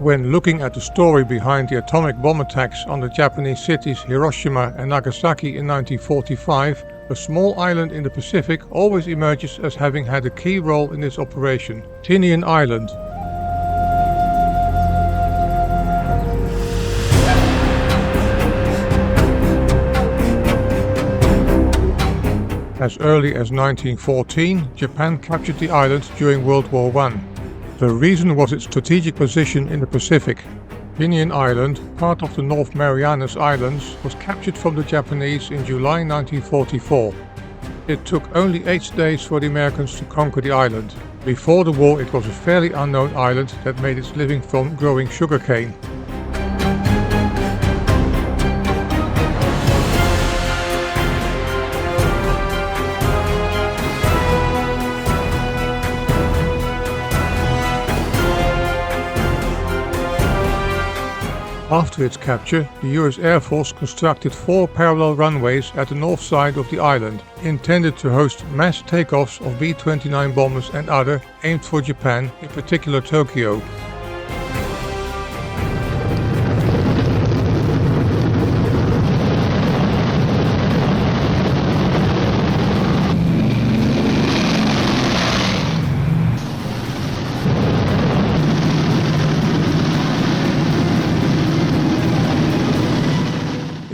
When looking at the story behind the atomic bomb attacks on the Japanese cities Hiroshima and Nagasaki in 1945, a small island in the Pacific always emerges as having had a key role in this operation: Tinian Island. As early as 1914, Japan captured the island during World War I. The reason was its strategic position in the Pacific. Tinian Island, part of the North Marianas Islands, was captured from the Japanese in July 1944. It took only 8 days for the Americans to conquer the island. Before the war, it was a fairly unknown island that made its living from growing sugarcane. After its capture, the US Air Force constructed 4 parallel runways at the north side of the island, intended to host mass takeoffs of B-29 bombers and other aimed for Japan, in particular Tokyo.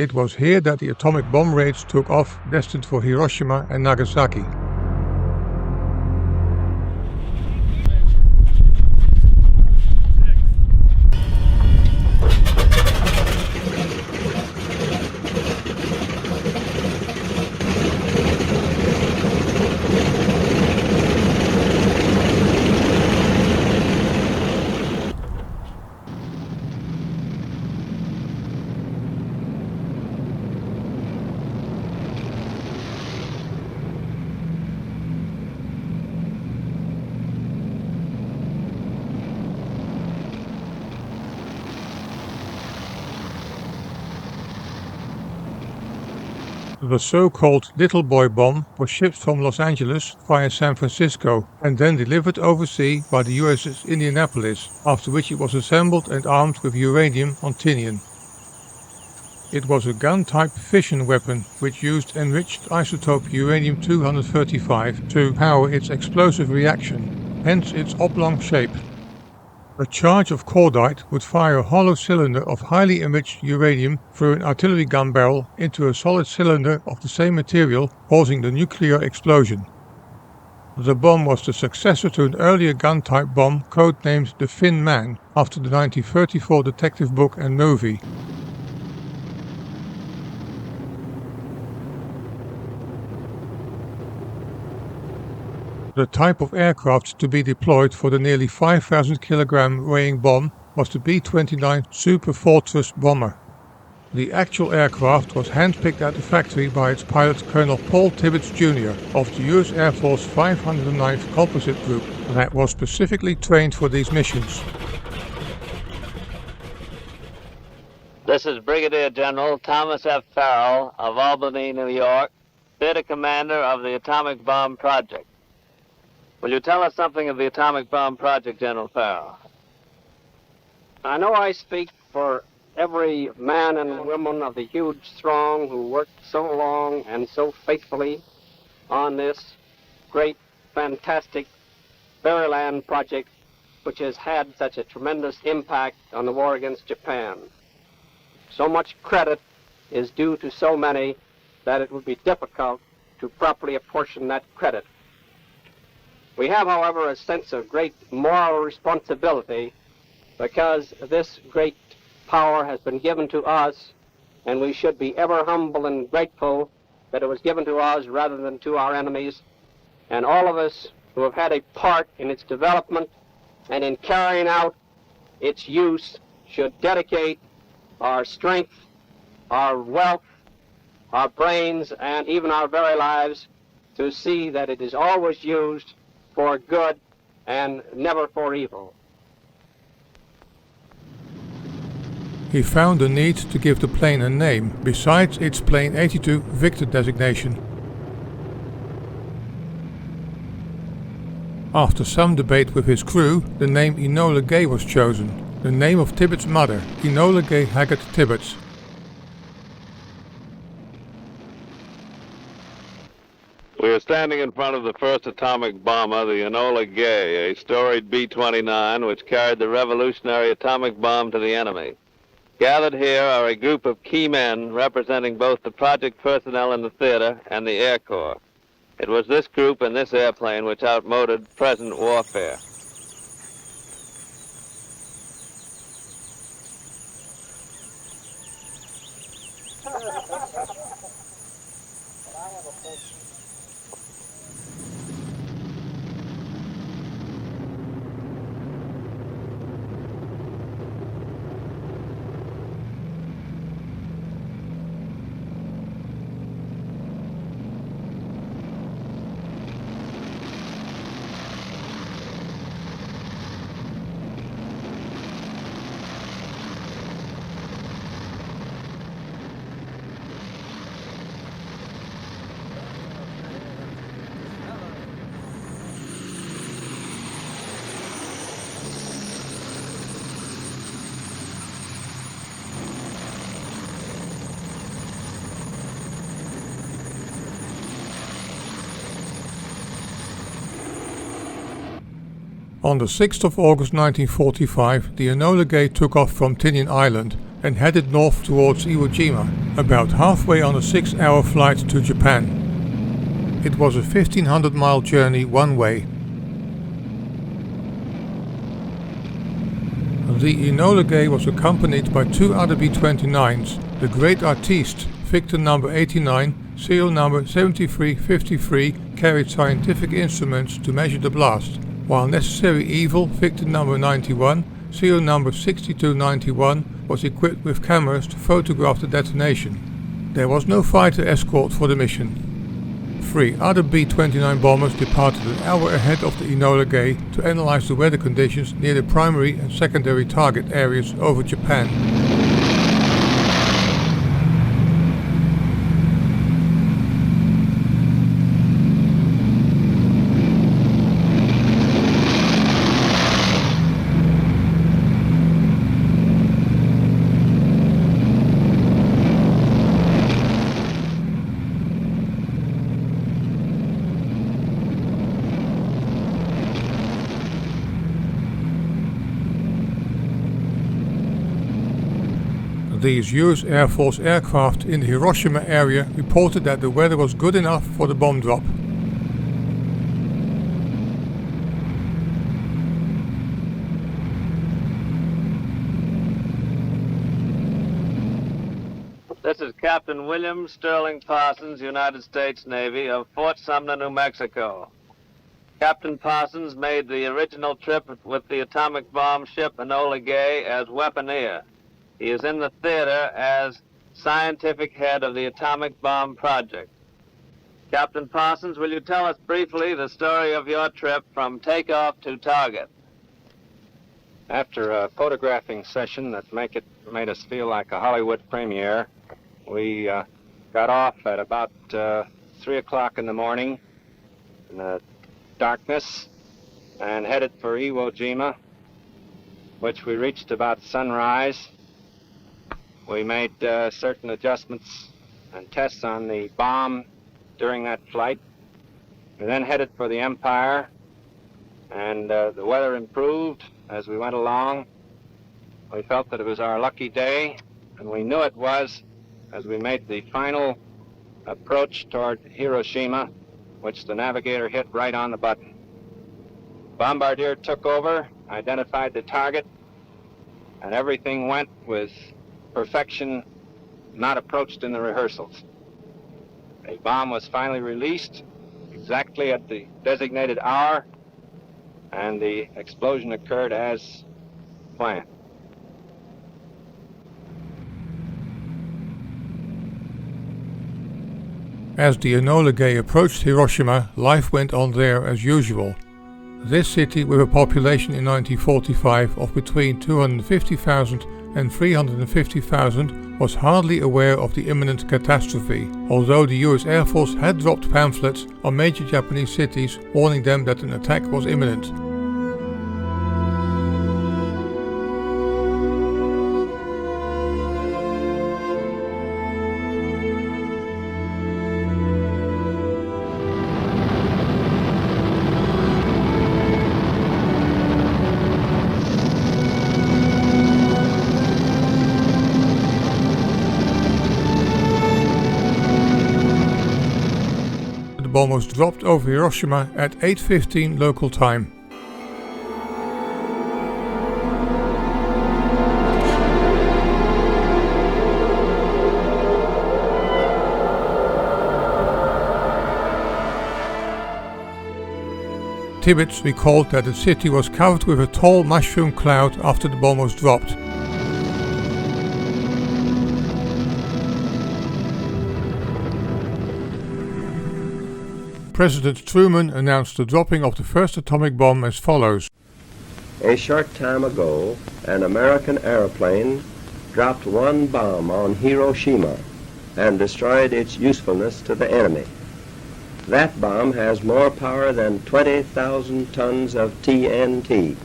It was here that the atomic bomb raids took off, destined for Hiroshima and Nagasaki. The so-called Little Boy bomb was shipped from Los Angeles via San Francisco and then delivered overseas by the USS Indianapolis, after which it was assembled and armed with uranium on Tinian. It was a gun-type fission weapon which used enriched isotope uranium-235 to power its explosive reaction, hence its oblong shape. A charge of cordite would fire a hollow cylinder of highly enriched uranium through an artillery gun barrel into a solid cylinder of the same material, causing the nuclear explosion. The bomb was the successor to an earlier gun-type bomb codenamed the Thin Man, after the 1934 detective book and movie. The type of aircraft to be deployed for the nearly 5,000 kilogram weighing bomb was the B-29 Super Fortress bomber. The actual aircraft was handpicked at the factory by its pilot Colonel Paul Tibbets Jr. of the US Air Force 509th Composite Group that was specifically trained for these missions. This is Brigadier General Thomas F. Farrell of Albany, New York, Theater Commander of the Atomic Bomb Project. Will you tell us something of the atomic bomb project, General Farrell? I know I speak for every man and woman of the huge throng who worked so long and so faithfully on this great, fantastic Fairyland project, which has had such a tremendous impact on the war against Japan. So much credit is due to so many that it would be difficult to properly apportion that credit. We have, however, a sense of great moral responsibility because this great power has been given to us, and we should be ever humble and grateful that it was given to us rather than to our enemies. And all of us who have had a part in its development and in carrying out its use should dedicate our strength, our wealth, our brains, and even our very lives to see that it is always used for good and never for evil. He found the need to give the plane a name, besides its Plane 82 Victor designation. After some debate with his crew, the name Enola Gay was chosen. the name of Tibbetts' mother, Enola Gay Haggard Tibbetts. We are standing in front of the first atomic bomber, the Enola Gay, a storied B-29 which carried the revolutionary atomic bomb to the enemy. Gathered here are a group of key men representing both the project personnel in the theater and the Air Corps. It was this group and this airplane which outmoded present warfare. On the 6th of August 1945, the Enola Gay took off from Tinian Island and headed north towards Iwo Jima, about halfway on a 6-hour flight to Japan. It was a 1,500-mile journey one way. The Enola Gay was accompanied by 2 other B-29s, the Great Artiste, Victor number 89, serial number 7353, carried scientific instruments to measure the blast, while Necessary Evil, Victor number 91, serial number 6291, was equipped with cameras to photograph the detonation. There was no fighter escort for the mission. 3 other B-29 bombers departed an hour ahead of the Enola Gay to analyze the weather conditions near the primary and secondary target areas over Japan. These US Air Force aircraft in the Hiroshima area reported that the weather was good enough for the bomb drop. This is Captain William Sterling Parsons, United States Navy, of Fort Sumner, New Mexico. Captain Parsons made the original trip with the atomic bomb ship Enola Gay as weaponeer. He is in the theater as scientific head of the atomic bomb project. Captain Parsons, will you tell us briefly the story of your trip from takeoff to target? After a photographing session that made us feel like a Hollywood premiere, we got off at about 3 o'clock in the morning in the darkness and headed for Iwo Jima, which we reached about sunrise. We made certain adjustments and tests on the bomb during that flight. We then headed for the Empire, and the weather improved as we went along. We felt that it was our lucky day, and we knew it was as we made the final approach toward Hiroshima, which the navigator hit right on the button. Bombardier took over, identified the target, and everything went with perfection not approached in the rehearsals. A bomb was finally released exactly at the designated hour, and the explosion occurred as planned. As the Enola Gay approached Hiroshima, life went on there as usual. This city, with a population in 1945 of between 250,000 and 350,000, was hardly aware of the imminent catastrophe, although the US Air Force had dropped pamphlets on major Japanese cities warning them that an attack was imminent. bomb was dropped over Hiroshima at 8:15 local time. Tibbets recalled that the city was covered with a tall mushroom cloud after the bomb was dropped. President Truman announced the dropping of the first atomic bomb as follows. A short time ago, an American airplane dropped one bomb on Hiroshima and destroyed its usefulness to the enemy. That bomb has more power than 20,000 tons of TNT.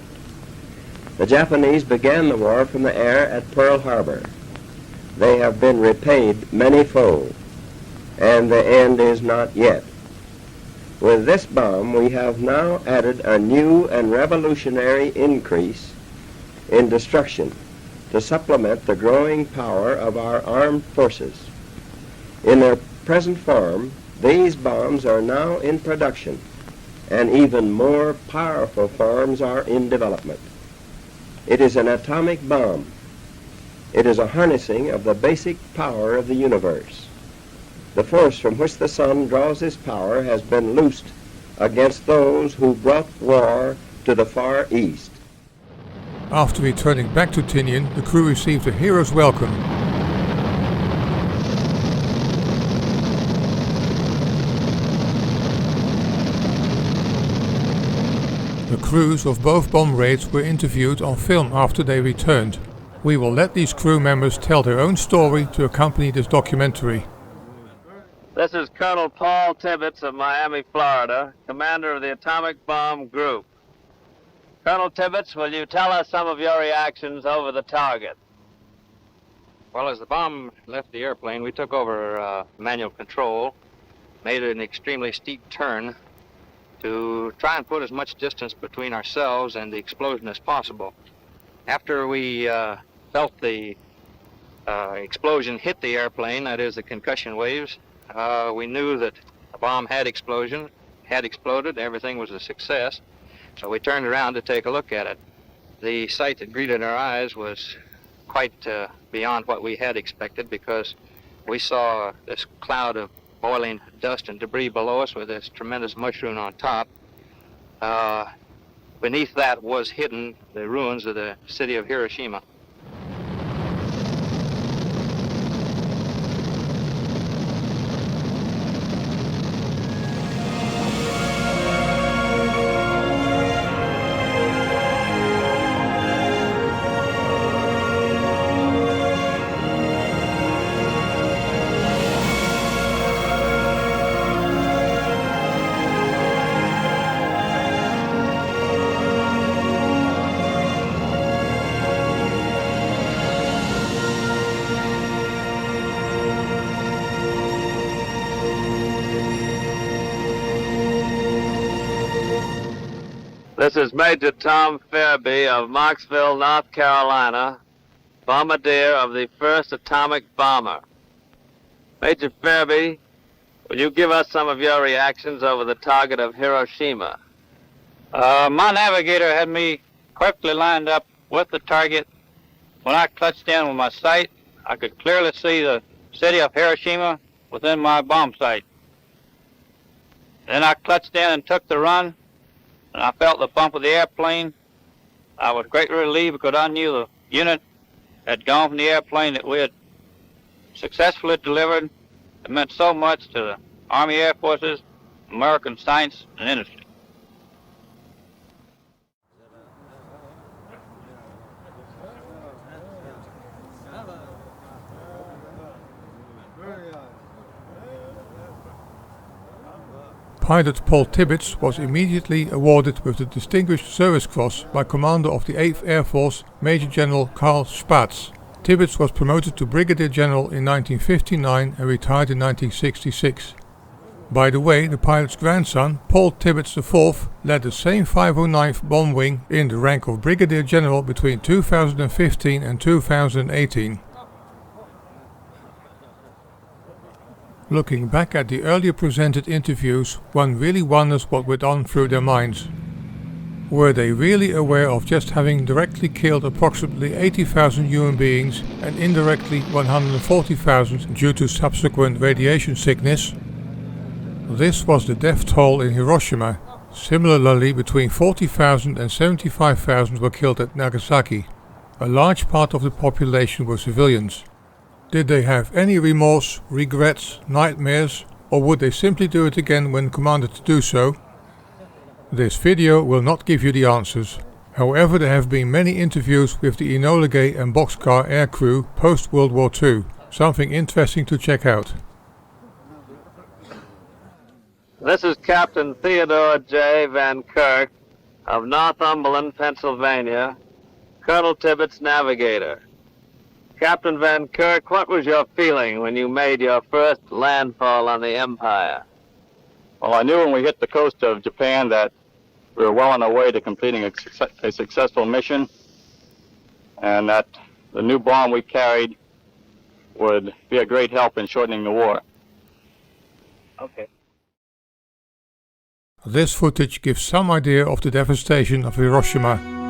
The Japanese began the war from the air at Pearl Harbor. They have been repaid many-fold, and the end is not yet. With this bomb, we have now added a new and revolutionary increase in destruction to supplement the growing power of our armed forces. In their present form, these bombs are now in production, and even more powerful forms are in development. It is an atomic bomb. It is a harnessing of the basic power of the universe. The force from which the sun draws its power has been loosed against those who brought war to the Far East. After returning back to Tinian, the crew received a hero's welcome. The crews of both bomb raids were interviewed on film after they returned. We will let these crew members tell their own story to accompany this documentary. This is Colonel Paul Tibbets of Miami, Florida, commander of the Atomic Bomb Group. Colonel Tibbets, will you tell us some of your reactions over the target? Well, as the bomb left the airplane, we took over manual control, made an extremely steep turn to try and put as much distance between ourselves and the explosion as possible. After we felt the explosion hit the airplane, that is the concussion waves, we knew that the bomb had exploded, everything was a success, so we turned around to take a look at it. The sight that greeted our eyes was quite beyond what we had expected, because we saw this cloud of boiling dust and debris below us with this tremendous mushroom on top. Beneath that was hidden the ruins of the city of Hiroshima. This is Major Tom Fairby of Marksville, North Carolina, bombardier of the first atomic bomber. Major Fairby, will you give us some of your reactions over the target of Hiroshima? My navigator had me perfectly lined up with the target. When I clutched in with my sight, I could clearly see the city of Hiroshima within my bomb sight. Then I clutched in and took the run, and I felt the bump of the airplane. I was greatly relieved because I knew the unit had gone from the airplane that we had successfully delivered. It meant so much to the Army Air Forces, American science and industry. Pilot Paul Tibbets was immediately awarded with the Distinguished Service Cross by Commander of the 8th Air Force, Major General Karl Spaatz. Tibbets was promoted to Brigadier General in 1959 and retired in 1966. By the way, the pilot's grandson, Paul Tibbets IV, led the same 509th Bomb Wing in the rank of Brigadier General between 2015 and 2018. Looking back at the earlier presented interviews, one really wonders what went on through their minds. Were they really aware of just having directly killed approximately 80,000 human beings and indirectly 140,000 due to subsequent radiation sickness? This was the death toll in Hiroshima. Similarly, between 40,000 and 75,000 were killed at Nagasaki. A large part of the population were civilians. Did they have any remorse, regrets, nightmares, or would they simply do it again when commanded to do so? This video will not give you the answers. However, there have been many interviews with the Enola Gay and Boxcar air crew post-World War II. Something interesting to check out. This is Captain Theodore J. Van Kirk of Northumberland, Pennsylvania, Colonel Tibbetts' navigator. Captain Van Kirk, what was your feeling when you made your first landfall on the Empire? Well, I knew when we hit the coast of Japan that we were well on our way to completing a successful mission, and that the new bomb we carried would be a great help in shortening the war. Okay. This footage gives some idea of the devastation of Hiroshima.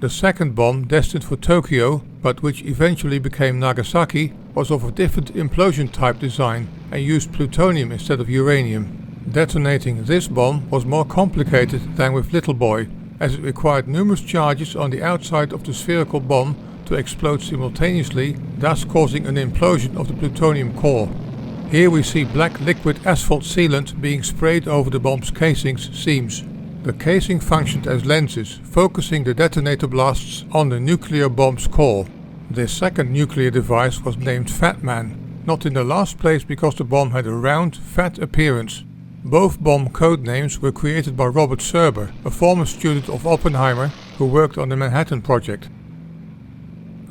The second bomb, destined for Tokyo, but which eventually became Nagasaki, was of a different implosion type design and used plutonium instead of uranium. Detonating this bomb was more complicated than with Little Boy, as it required numerous charges on the outside of the spherical bomb to explode simultaneously, thus causing an implosion of the plutonium core. Here we see black liquid asphalt sealant being sprayed over the bomb's casing's seams. The casing functioned as lenses, focusing the detonator blasts on the nuclear bomb's core. This second nuclear device was named Fat Man, not in the last place because the bomb had a round, fat appearance. Both bomb code names were created by Robert Serber, a former student of Oppenheimer who worked on the Manhattan Project.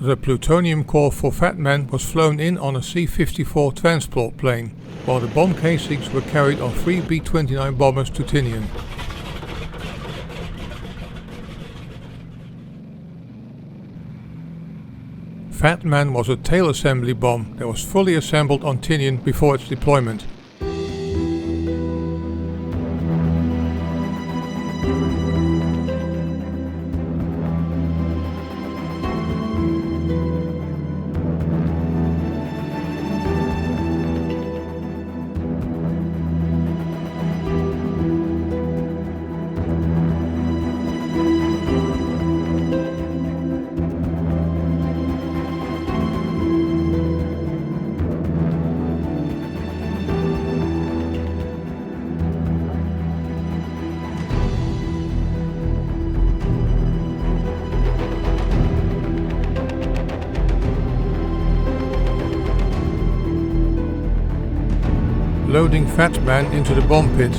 The plutonium core for Fat Man was flown in on a C-54 transport plane, while the bomb casings were carried on 3 B-29 bombers to Tinian. Fat Man was a tail assembly bomb that was fully assembled on Tinian before its deployment. Loading Fat Man into the bomb pit.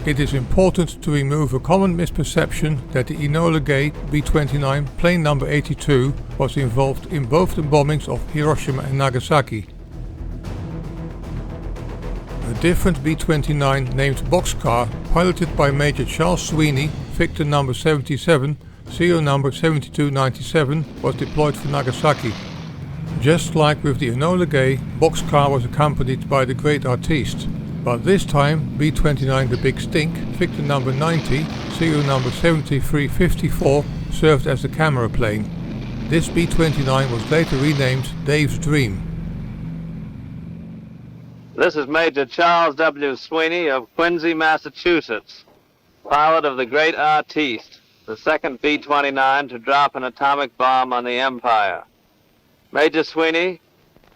It is important to remove a common misperception that the Enola Gay B-29 plane number 82 was involved in both the bombings of Hiroshima and Nagasaki. A different B-29 named Boxcar, piloted by Major Charles Sweeney, Victor number 77, serial number 7297, was deployed for Nagasaki. Just like with the Enola Gay, Boxcar was accompanied by the Great Artiste. But this time, B-29 The Big Stink, Victor number 90, serial number 7354, served as the camera plane. This B-29 was later renamed Dave's Dream. This is Major Charles W. Sweeney of Quincy, Massachusetts, pilot of the Great Artiste, the second B-29 to drop an atomic bomb on the Empire. Major Sweeney,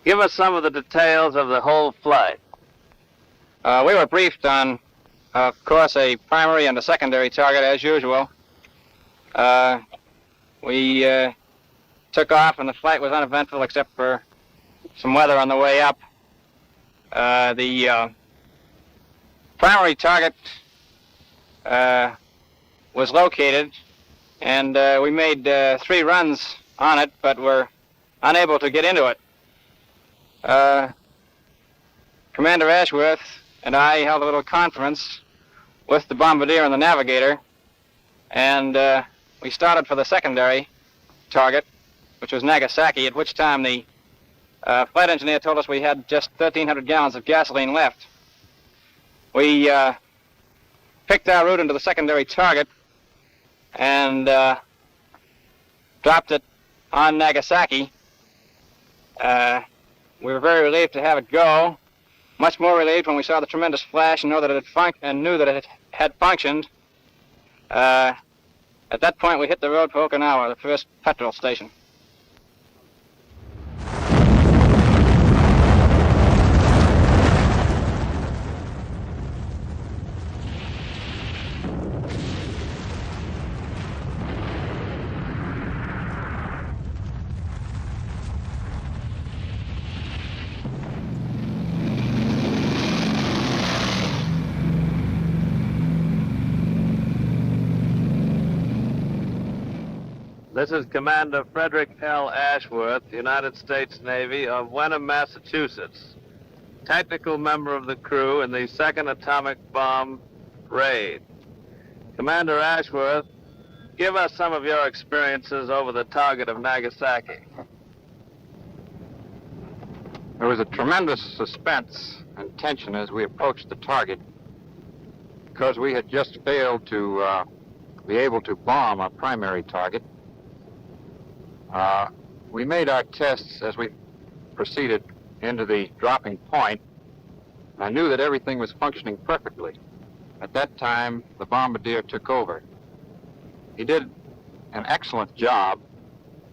give us some of the details of the whole flight. We were briefed on, of course, a primary and a secondary target as usual. We took off and the flight was uneventful except for some weather on the way up. The primary target was located and we made 3 runs on it, but were unable to get into it. Commander Ashworth and I held a little conference with the bombardier and the navigator, and we started for the secondary target, which was Nagasaki, at which time the flight engineer told us we had just 1,300 gallons of gasoline left. We picked our route into the secondary target and dropped it on Nagasaki. We were very relieved to have it go. Much more relieved when we saw the tremendous flash and knew that it had functioned. At that point, we hit the road for Okinawa, the first petrol station. This is Commander Frederick L. Ashworth, United States Navy, of Wenham, Massachusetts, technical member of the crew in the second atomic bomb raid. Commander Ashworth, give us some of your experiences over the target of Nagasaki. There was a tremendous suspense and tension as we approached the target because we had just failed to be able to bomb our primary target. We made our tests as we proceeded into the dropping point. I knew that everything was functioning perfectly. At that time, the bombardier took over. He did an excellent job,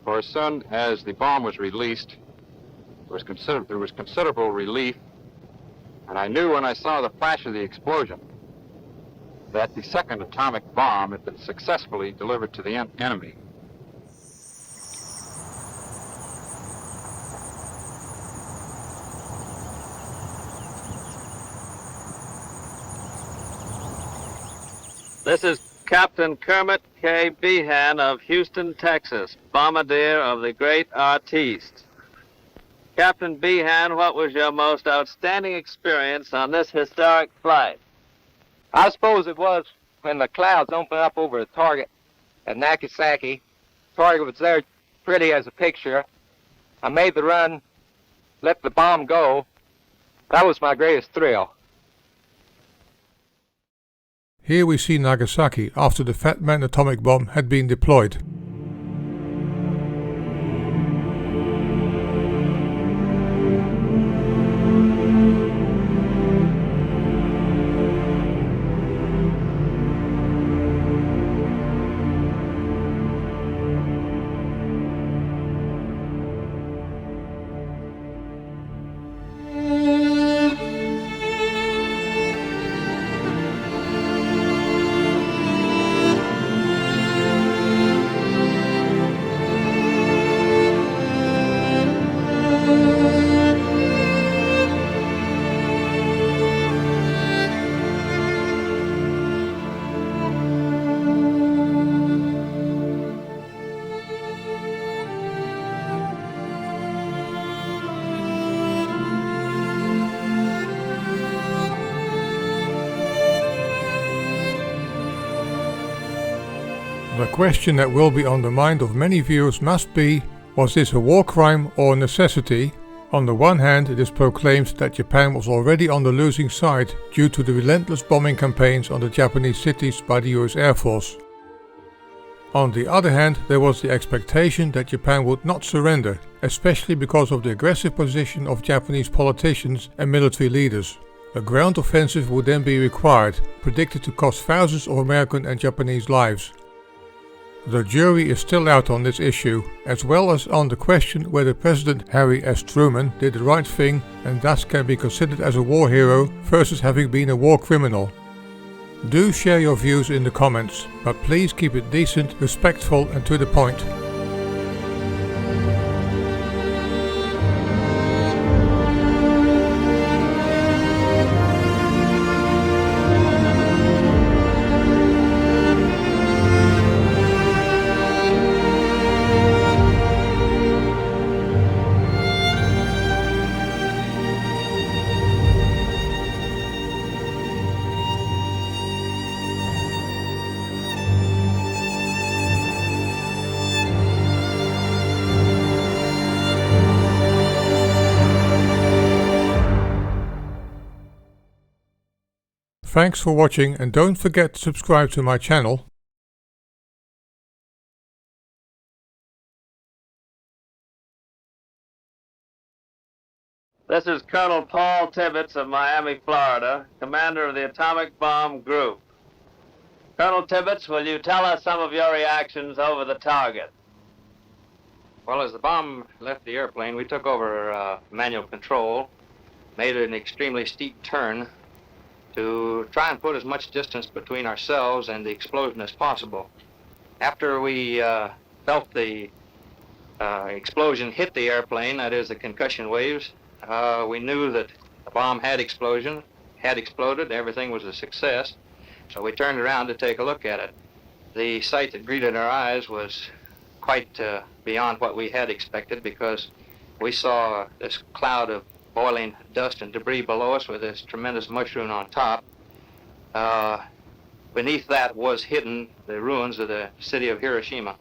for as soon as the bomb was released, there was considerable relief, and I knew when I saw the flash of the explosion that the second atomic bomb had been successfully delivered to the enemy. This is Captain Kermit K. Behan of Houston, Texas, bombardier of the Great Artiste. Captain Behan, what was your most outstanding experience on this historic flight? I suppose it was when the clouds opened up over the target at Nagasaki. The target was there pretty as a picture. I made the run, let the bomb go. That was my greatest thrill. Here we see Nagasaki after the Fat Man atomic bomb had been deployed. The question that will be on the mind of many viewers must be, was this a war crime or a necessity? On the one hand, it is proclaimed that Japan was already on the losing side due to the relentless bombing campaigns on the Japanese cities by the US Air Force. On the other hand, there was the expectation that Japan would not surrender, especially because of the aggressive position of Japanese politicians and military leaders. A ground offensive would then be required, predicted to cost thousands of American and Japanese lives. The jury is still out on this issue, as well as on the question whether President Harry S. Truman did the right thing and thus can be considered as a war hero versus having been a war criminal. Do share your views in the comments, but please keep it decent, respectful and to the point. Thanks for watching and don't forget to subscribe to my channel. This is Colonel Paul Tibbets of Miami, Florida, commander of the Atomic Bomb Group. Colonel Tibbets, will you tell us some of your reactions over the target? Well, as the bomb left the airplane, we took over manual control, made an extremely steep turn to try and put as much distance between ourselves and the explosion as possible. After we felt the explosion hit the airplane, that is the concussion waves, we knew that the bomb had exploded, everything was a success, so we turned around to take a look at it. The sight that greeted our eyes was quite beyond what we had expected, because we saw this cloud of boiling dust and debris below us with this tremendous mushroom on top. Beneath that was hidden the ruins of the city of Hiroshima.